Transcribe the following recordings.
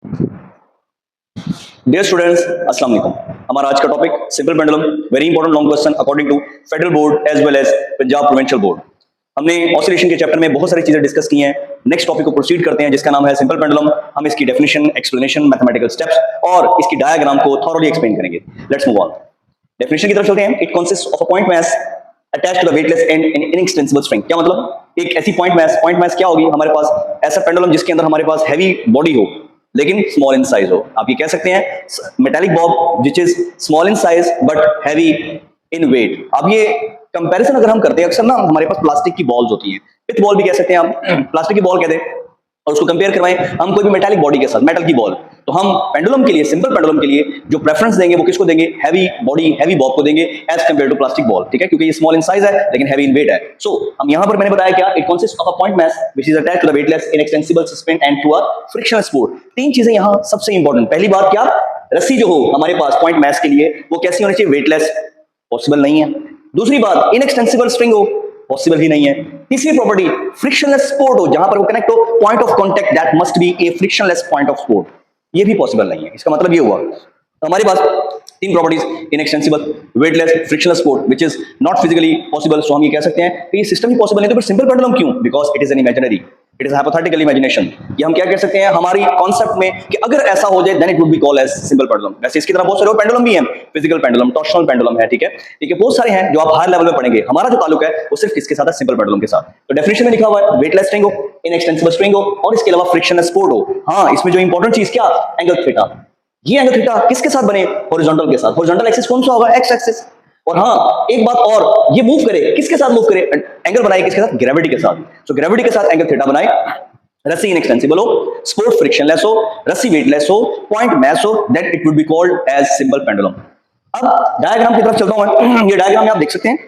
Dear students, अस्सलाम वालेकुम। हमारा आज का topic simple pendulum, very important long question according to federal board as well as Punjab provincial board. हमने ऑसिलेशन के चैप्टर में बहुत सारी चीजें डिस्कस की हैं। नेक्स्ट टॉपिक को प्रोसीड करते हैं जिसका नाम है सिंपल पेंडुलम। हम इसकी डेफिनेशन, एक्सप्लेनेशन, मैथमेटिकल स्टेप्स और इसकी डायग्राम को थॉरोली एक्सप्लेन करेंगे। Let's move on. डेफिनेशन की तरफ चलते हैं। It consist of a point mass attached to the weightless and in inextensible string. क्या मतलब? एक ऐसी पॉइंट मास क्या होगी हमारे पास? ऐसा पेंडुलम जिसके अंदर हमारे पास हैवी बॉडी हो लेकिन स्मॉल इन साइज हो। आप ये कह सकते हैं metallic bob which is small in size but heavy in weight. अब ये कंपैरिजन अगर हम करते हैं, अक्सर ना हमारे पास प्लास्टिक की बॉल्स होती हैं, पिथ बॉल भी कह सकते हैं आप, प्लास्टिक की बॉल कहते हैं, और उसको कंपेयर करवाएं हम कोई भी मेटालिक बॉडी के साथ, मेटल की बॉल, तो हम पेंडुलम के लिए, सिंपल पेंडुलम के लिए जो प्रेफरेंस देंगे वो किसको देंगे? हैवी बॉडी, हैवी बॉब को देंगे as compare to plastic ball. ठीक है, क्योंकि ये स्मॉल इन साइज है लेकिन हैवी इन वेट है। सो हम यहां पर मैंने बताया क्या, it consist of a point mass which is attached to the weightless inextensible suspend and to a frictional support. तीन चीजें यहां सबसे इंपॉर्टेंट। पहली बात क्या, रस्सी जो हो हमारे पास पॉइंट मास के लिए वो कैसी होनी चाहिए? वेटलेस, पॉसिबल नहीं है। दूसरी बात, इनएक्सटेंसिबल स्ट्रिंग हो, पॉसिबल ही नहीं है। तीसरी प्रॉपर्टी, फ्रिक्शनलेस सपोर्ट हो, जहां पर वो कनेक्ट हो, point of contact that must be A frictionless point of support, ये भी पॉसिबल नहीं है। इसका मतलब ये हुआ तो हमारे पास तीन properties, inextensible, weightless, frictional support which is not physically possible. So हम ये कह सकते हैं कि ये सिस्टम ही पॉसिबल नहीं, तो फिर सिंपल पेंडुलम क्यों? Because it is an imaginary, it is hypothetical imagination. ये हम क्या कह सकते हैं हमारी कॉन्सेप्ट में कि अगर ऐसा हो जाए then it would be called as simple pendulum. वैसे इसकी तरह बहुत सारे पेंडुलम भी हैं, फिजिकल पेंडुलम, टॉर्शनल पेंडुलम है, ठीक है, बहुत सारे हैं जो आप हायर लेवल में पढ़ेंगे। हमारा जो ताल्लुक है वो सिर्फ किसके साथ है? सिंपल पेंडुलम के साथ। तो डेफिनेशन में लिखा हुआ है वेटलेस स्ट्रिंग हो, इनएक्सटेंसिबल स्ट्रिंग हो और इसके अलावा फ्रिक्शनल सपोर्ट हो। हाँ, इसमें जो इंपॉर्टेंट चीज क्या, एंगल थीटा। ये एंगल थीटा किसके साथ बने? हॉरिजॉन्टल के साथ। हॉरिजॉन्टल एक्सिस कौन सा होगा? X axis. और हाँ, एक बात और, ये मूव करे किसके साथ? मूव करे, एंगल बनाए किसके साथ? ग्रेविटी के साथ। सो ग्रेविटी के साथ एंगल थीटा बनाए, रस्सी इनएक्सटेंसिबल हो, स्पोर्ट फ्रिक्शनलेस हो, रस्सी वेटलेस हो, पॉइंट मास हो, that it would be called as simple pendulum. अब डायग्राम की तरफ चलता हूं। ये डायग्राम में आप देख सकते हैं,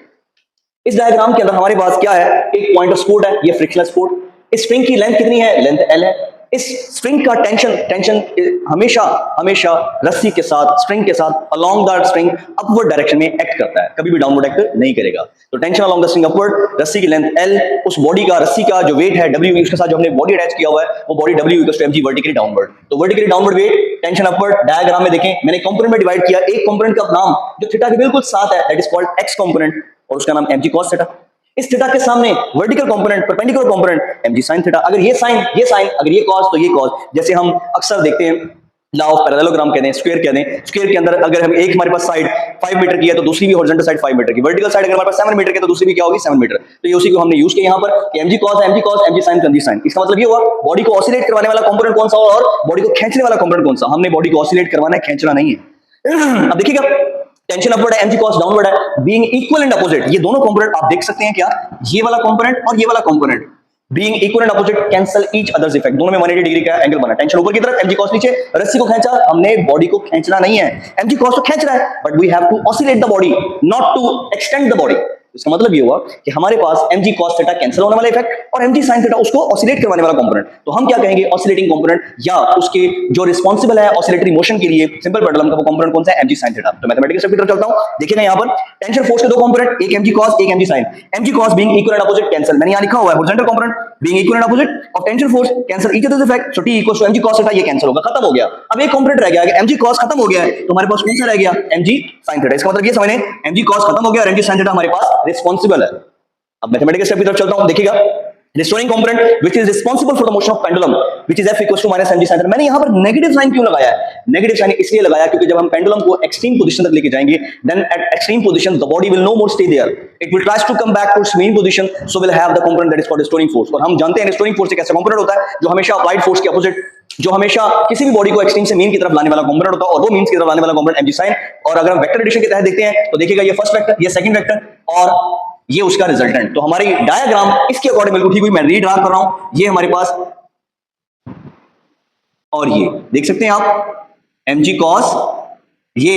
इस डायग्राम के अंदर हमारे पास क्या है? एक पॉइंट ऑफ सपोर्ट है, ये फ्रिक्शनल सपोर्ट। इस स्ट्रिंग की लेंथ कितनी है? लेंथ L है। इस स्ट्रिंग का टेंशन हमेशा रस्सी के साथ, स्ट्रिंग के साथ along the string upward direction में एक्ट करता है, कभी भी डाउनवर्ड एक्ट नहीं करेगा। तो tension along the string upward, रस्सी की लेंथ L, उस बॉडी का, रस्सी का जो वेट है W, उसके साथ जो हमने बॉडी अटैच किया हुआ है वो body W equals to mg vertically downward. तो vertically downward weight, tension upward. Diagram में देखें मैंने कंपोनेंट में डिवाइड किया। एक कंपोनेंट का नाम जो थीटा के बिल्कुल साथ है that is called x component और उसका नाम mg cos थीटा। इस थीटा के सामने vertical component, perpendicular component mg sin theta. अगर ये साइन, अगर ये cos तो ये cos। जैसे हम अक्सर देखते हैं लॉ ऑफ पैरेललोग्राम कहते हैं, स्क्वायर कहते हैं। स्क्वायर के अंदर अगर हम एक हमारे पास साइड 5 मीटर की है तो दूसरी भी हॉरिजॉन्टल साइड 5 मीटर की, वर्टिकल साइड अगर हमारे पास 7 मीटर की है तो दूसरी भी क्या होगी? 7 मीटर। तो ये उसी को हमने यूज किया यहाँ पर कि mg cos, mg sin, mg sin। इसका मतलब ये हुआ बॉडी को ऑसिलेट करवाने वाला कंपोनेंट कौन सा और बॉडी को खींचने वाला कंपोनेंट कौन सा? हमने बॉडी को ऑसिलेट करवाना है, खींचना नहीं है। अब देखिएगा, टेंशन अपवर्ड है, mg cos डाउनवर्ड है, बीइंग इक्वल एंड अपोजिट। ये दोनों कंपोनेंट आप देख सकते हैं क्या, ये वाला कंपोनेंट और ये वाला component being equal and opposite cancel each others effect. दोनों में 180 डिग्री का एंगल बना। टेंशन ऊपर की तरफ, mg cos नीचे। रस्सी को खींचा, हमने बॉडी को खींचना नहीं है। mg cos तो खींच रहा है but we have to oscillate the body, not to extend the body. इसका मतलब ये हुआ कि हमारे पास mg cos थीटा कैंसिल होने वाला इफेक्ट और mg sin थीटा उसको ऑसिलेट करवाने वाला कंपोनेंट। तो हम क्या कहेंगे? ऑसिलेटिंग कंपोनेंट, या उसके जो रिस्पांसिबल है ऑसिलेटरी मोशन के लिए सिंपल पेंडुलम का वो कंपोनेंट कौन सा है? mg sin theta. तो मैथमेटिकल स्टेप की तरफ चलता हूं। देखिएगा यहां पर टेंशन फोर्स के दो कंपोनेंट, एक mg cos, एक mg sin। mg cos being equal and opposite cancel, मैंने यहां लिखा हुआ है horizontal component being equal and opposite of tension force cancel each others effect. So t equals to mg cos theta, ये cancel होगा, खत्म हो गया। अब एक कंपोनेंट रह गया, mg cos खत्म हो गया है तो हमारे पास कौन सा रह गया? mg sin theta. इसका मतलब ये समझने, mg cos खत्म हो गया और mg sin थीटा हमारे पास रिस्पांसिबल है। अब मैथमेटिकल स्टेप की तरफ चलता हूं। देखिएगा, restoring component which is responsible for the motion of pendulum which is f equals to minus mg sin theta. मैंने यहां पर नेगेटिव साइन क्यों लगाया है? नेगेटिव साइन इसलिए लगाया क्योंकि जब हम पेंडुलम को एक्सट्रीम पोजीशन तक लेके जाएंगे then at extreme position the body will no more stay there, it will tries to come back to its mean position, so will have the component that is called restoring force. और हम जानते हैं restoring force एक ऐसा component होता है जो हमेशा अप्लाइड फोर्स के अपोजिट, जो हमेशा किसी भी बॉडी को एक्सट्रीम से मीन की तरफ लाने वाला कंपोनेंट होता है और वो मीन की तरफ लाने वाला कंपोनेंट mg sin। और अगर हम वेक्टर एडिशन के तहत देखते हैं तो देखिएगा ये फर्स्ट वेक्टर, ये सेकंड वेक्टर और ये उसका रिजल्टेंट। तो हमारी डायग्राम इसके अकॉर्डिंग बिल्कुल ठीक हुई। मैं रीड्रा कर रहा हूं, ये हमारे पास और ये देख सकते हैं आप mg cos, ये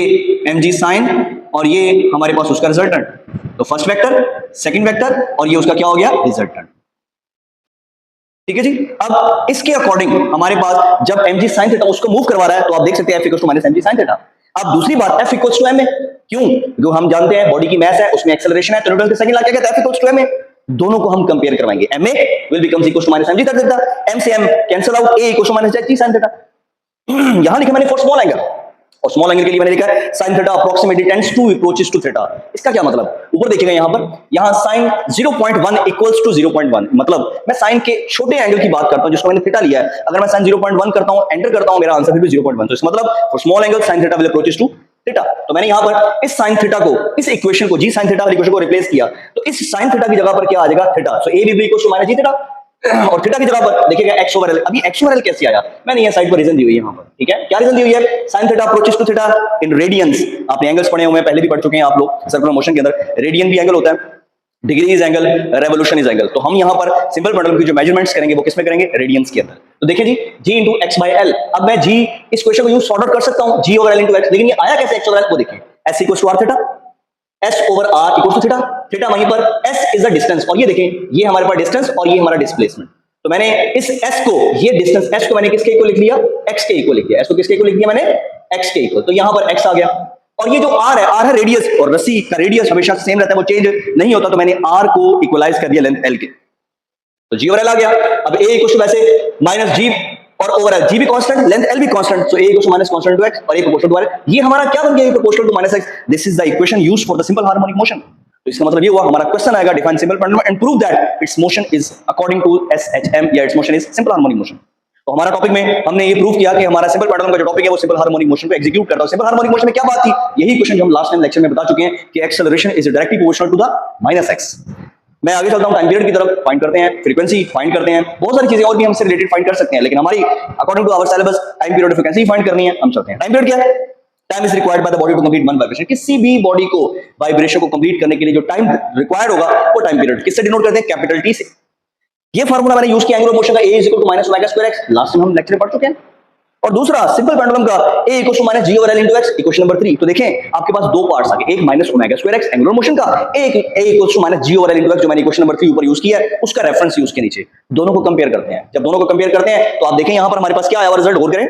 mg sin और ये हमारे पास उसका रिजल्टेंट। तो फर्स्ट वेक्टर, सेकंड वेक्टर और ये उसका क्या हो गया? रिजल्टेंट। ठीक है जी। अब इसके अकॉर्डिंग हमारे पास जब mg sin थीटा उसको मूव करवा रहा है तो आप देख सकते हैं f equals to minus mg sin theta. अब दूसरी बात, f इक्वल्स टू ma, क्यों? जो हम जानते हैं बॉडी की मास है उसमें एक्सेलरेशन है, तो न्यूटन के सेकंड लॉ क्या कहता है? f equals to ma। दोनों को हम कंपेयर करवाएंगे, ma will becomes equals to minus mg sin theta, m से m cancel out, a equals to minus mg sin theta. यहां लिखा मैंने फॉर स्मॉल एंगल, और स्मॉल एंगल के लिए मैंने लिखा है sin theta approximately tends to approaches to theta. इसका क्या मतलब, ऊपर देखिएगा यहां पर, यहां sin 0.1 इक्वल्स टू 0.1, मतलब मैं sin के छोटे एंगल की बात करता हूं जिसको मैंने थीटा लिया है, अगर मैं sin 0.1 करता हूं, एंटर करता हूं, मेरा आंसर भी 0.1, तो इसका मतलब for small angle sin theta will approaches to theta. तो मैंने यहां पर इस sin थीटा को, इस इक्वेशन को, जी sin थीटा वाली इक्वेशन को रिप्लेस किया, तो इस sin थीटा की जगह पर क्या आ जाएगा, theta. So a b equals to minus g theta, और थीटा की जगह पर देखिएगा x ओवर l। अभी x ओवर l कैसे आया, मैंने ये साइड पर रीजन दी हुई है यहां पर, ठीक है, क्या रीजन दी हुई है, sin theta approaches to theta in radians. आपने एंगल्स पढ़े हुए हैं, पहले भी पढ़ चुके हैं आप लोग सर्कुलर मोशन के अंदर, रेडियन भी एंगल होता है, degree is angle, revolution is angle. तो हम यहां पर सिंपल पेंडुलम की जो मेजरमेंट्स करेंगे वो किसमें करेंगे, रेडियंस के अंदर। तो देखिए जी, g into x by L. अब मैं g इस क्वेश्चन को यूज सॉर्ट आउट कर सकता हूं, g over l into x, लेकिन ये आया कैसे x ओवर l, वो देखिए, s equals to r theta, s over r equals to theta, theta वहीं पर s इज द डिस्टेंस, और ये देखें ये हमारे पास डिस्टेंस और ये हमारा डिस्प्लेसमेंट। तो मैंने इस s को, ये डिस्टेंस s को मैंने किसके इक्वल लिख लिया, x के इक्वल लिख दिया, s को किसके इक्वल लिख दिया मैंने, x के इक्वल। तो यहां पर x आ गया, और ये जो r है रेडियस, और रस्सी का रेडियस हमेशा सेम रहता है, वो चेंज नहीं होता, तो मैंने r को इक्वलाइज कर दिया लेंथ l के, तो g ओवर l आ गया। अब a इक्वल टू वैसे माइनस g और ओवर l, g भी कांस्टेंट, लेंथ l भी constant, so a equal to minus constant to x और a प्रोपोर्शनल टू r। ये हमारा क्या बन गया, proportional to minus x। This is the equation used for the simple harmonic motion. तो इसका मतलब ये हुआ, हमारा क्वेश्चन आएगा define simple pendulum and prove that its motion is according to SHM, या it's motion is simple harmonic motion. तो हमारा टॉपिक में हमने ये प्रूव किया कि हमारा सिंपल पेंडुलम का जो टॉपिक है वो सिंपल हार्मोनिक मोशन को एग्जीक्यूट करता है। सिंपल हार्मोनिक मोशन में क्या बात थी, यही क्वेश्चन जो हम लास्ट टाइम लेक्चर में बता चुके हैं कि acceleration is directly proportional to the minus x। मैं आगे चलता हूं, टाइम पीरियड की तरफ फाइंड करते हैं, फ्रीक्वेंसी फाइंड करते हैं, बहुत सारी चीजें और भी हमसे रिलेटेड फाइंड कर सकते हैं, लेकिन हमारी according to our syllabus time period frequency find करनी है, हम चलते हैं। टाइम पीरियड क्या है, time is required by the body to complete one vibration. किसी भी बॉडी को वाइब्रेशन को कंप्लीट करने के लिए जो टाइम रिक्वायर्ड होगा वो टाइम पीरियड किससे डिनोट करते हैं, कैपिटल टी से। ये फार्मूला मैंने यूज किया एंगुलर मोशन का, a is equal to minus omega square x, last time हम लेक्चर में पढ़ चुके हैं। और दूसरा सिंपल पेंडुलम का a equal to minus g over l into x, equation number 3। तो देखें आपके पास दो पार्ट्स आ गए, एक minus omega square x angular motion का, एक a equal to minus g over l into x जो मैंने इक्वेशन नंबर 3 ऊपर यूज किया है, उसका रेफरेंस यूज के नीचे दोनों को कंपेयर करते हैं। जब दोनों को कंपेयर करते हैं तो आप देखें यहां पर हमारे पास क्या आया रिजल्ट, गौर करें,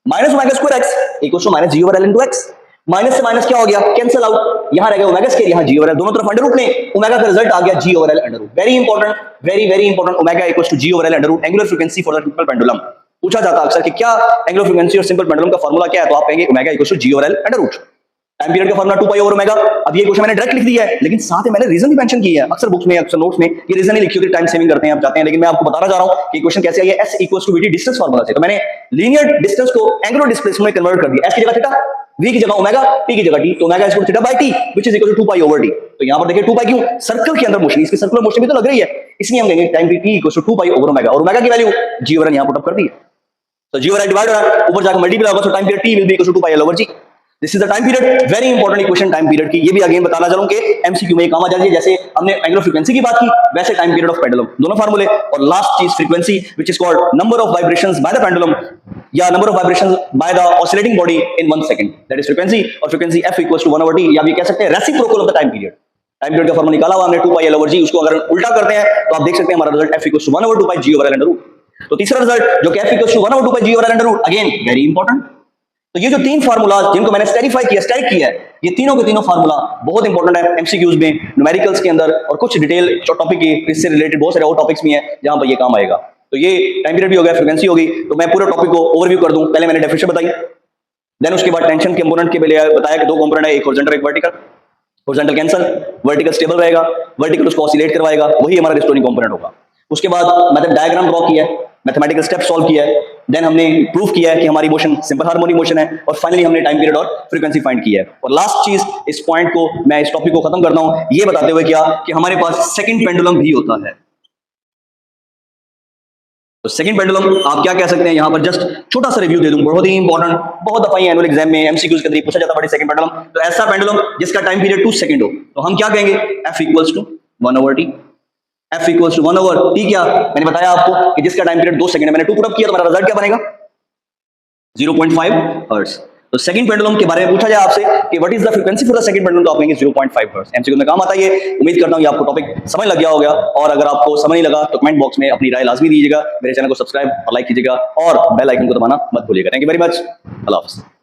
minus omega square x equal to minus g over l into x। Minus से माइनस क्या हो गया, कैंसिल आउट, यहां रह गया ओमेगा स्क्वायर, यहां g ओवर l, दोनों तरफ अंडर रूट में ओमेगा का रिजल्ट आ गया g over l under root. Very important, very important, omega equals to g over l under root, angular frequency for the simple pendulum. पूछा जाता है अक्सर कि क्या एंगुलर फ्रीक्वेंसी और सिंपल पेंडुलम का फार्मूला क्या है, तो आप कहेंगे omega equals to g over l under root. Time period का फार्मूला 2 पाई ओवर ओमेगा। अब ये क्वेश्चन मैंने डायरेक्ट लिख दिया है, लेकिन साथ में मैंने रीजन भी मेंशन किया है। अक्सर बुक्स में, अक्सर नोट्स में ये रीजन नहीं लिखी होती, टाइम सेविंग करते हैं आप चाहते हैं, लेकिन मैं आपको बताना चाह रहा हूं कि क्वेश्चन कैसे आई है। s equals to vt distance formula से, तो मैंने लीनियर डिस्टेंस को एंगुलर डिस्प्लेसमेंट में कन्वर्ट कर दिया, s की जगह थीटा, v की जगह ओमेगा, t की जगह t, तो omega is equal to theta by t which is equal to 2 pi over t। तो यहां पर देखिए 2 पाई क्यों, सर्कल के अंदर मोशन, इसकी सर्कुलर मोशन भी तो लग रही है, इसलिए हम कहेंगे time t equal to 2 pi over omega, और ओमेगा की वैल्यू g ओवर l यहां पुट अप कर दी है, तो g ओवर l डिवाइड हो रहा है, ऊपर जाकर मल्टीप्लाई होगा, तो time period t will be equal to 2 pi l over g। This is the time period, very important equation time period की। ये भी अगेन बताना चाहूं कि एमसीक्यू में काम आ जाती है, जैसे हमने एंगुलर फ्रीक्वेंसी की बात की वैसे टाइम पीरियड ऑफ पेंडुलम, दोनों फार्मूले। और लास्ट चीज frequency which is called number of vibrations by the pendulum, या number of vibrations by the oscillating body in 1 second, that is frequency. और frequency f equals to 1 over t, या भी कह सकते हैं reciprocal of the time period. Time period का formula निकाला हुआ हमने 2 पाई l ओवर g, उसको अगर उल्टा करते हैं तो आप देख सकते हैं हमारा result f equals to 1 over 2 pi g over l under root. तो तीसरा रिजल्ट जो कि f equals to 1 over 2 pi g over l under root, again very important. तो ये जो तीन फार्मूला जिनको मैंने स्टेरिफाई किया, स्टैक किया है, ये तीनों के तीनों फार्मूला बहुत इंपॉर्टेंट है एमसीक्यूज में, न्यूमेरिकल्स के अंदर, और कुछ डिटेल टॉपिक की इससे रिलेटेड बहुत सारे और टॉपिक्स भी हैं जहां पर ये काम आएगा। तो ये टाइम पीरियड भी हो गया, फ्रीक्वेंसी हो गई। तो मैं पूरे टॉपिक को ओवरव्यू कर दूं, पहले मैंने डेफिनेशन बताई, देन उसके बाद टेंशन कंपोनेंट के लिए बताया कि दो कंपोनेंट है, एक हॉरिजॉन्टल एक vertical. Horizontal cancel, vertical stable रहेगा, वर्टिकल उसको ऑसिलेट करवाएगा, वही हमारा रिस्टोरिंग कंपोनेंट होगा। उसके बाद मैंने डायग्राम ड्रॉ किया है, मैथमेटिकल स्टेप सॉल्व किया है, देन हमने प्रूफ किया है कि हमारी मोशन सिंपल हार्मोनिक मोशन है, और फाइनली हमने टाइम पीरियड और फ्रीक्वेंसी फाइंड किया है। और लास्ट चीज, इस पॉइंट को मैं इस टॉपिक को खत्म करता हूं ये बताते हुए क्या कि हमारे पास सेकंड पेंडुलम भी होता है। तो सेकंड पेंडुलम आप क्या कह सकते हैं, यहां पर जस्ट छोटा सा रिव्यू दे दूं, बहुत ही इंपॉर्टेंट, बहुत दफा एनुअल एग्जाम में एमसीक्यूज के अंदर पूछा जाता है सेकंड पेंडुलम। तो ऐसा पेंडुलम जिसका टाइम पीरियड 2 सेकंड हो, तो हम क्या कहेंगे, f equals to 1 over t। f equals to 1 over t, क्या मैंने बताया आपको कि जिसका टाइम पीरियड 2 सेकंड है, मैंने 2 पुट अप किया, तो हमारा रिजल्ट क्या बनेगा 0.5 हर्ट्ज। तो सेकंड पेंडुलम के बारे में पूछा जाए आपसे कि what is the frequency for the second pendulum, तो आप कहेंगे 0.5 हर्ट्ज। एमसीक्यू में काम आता है ये। उम्मीद करता हूं ये आपको टॉपिक समझ लग गया होगा, और अगर आपको समझ नहीं लगा तो कमेंट बॉक्स में अपनी राय लाजमी दीजिएगा, मेरे चैनल को सब्सक्राइब और लाइक कीजिएगा, और बेल आइकन को दबाना मत भूलिएगा। थैंक यू वेरी मच, अल्लाह हाफिज़।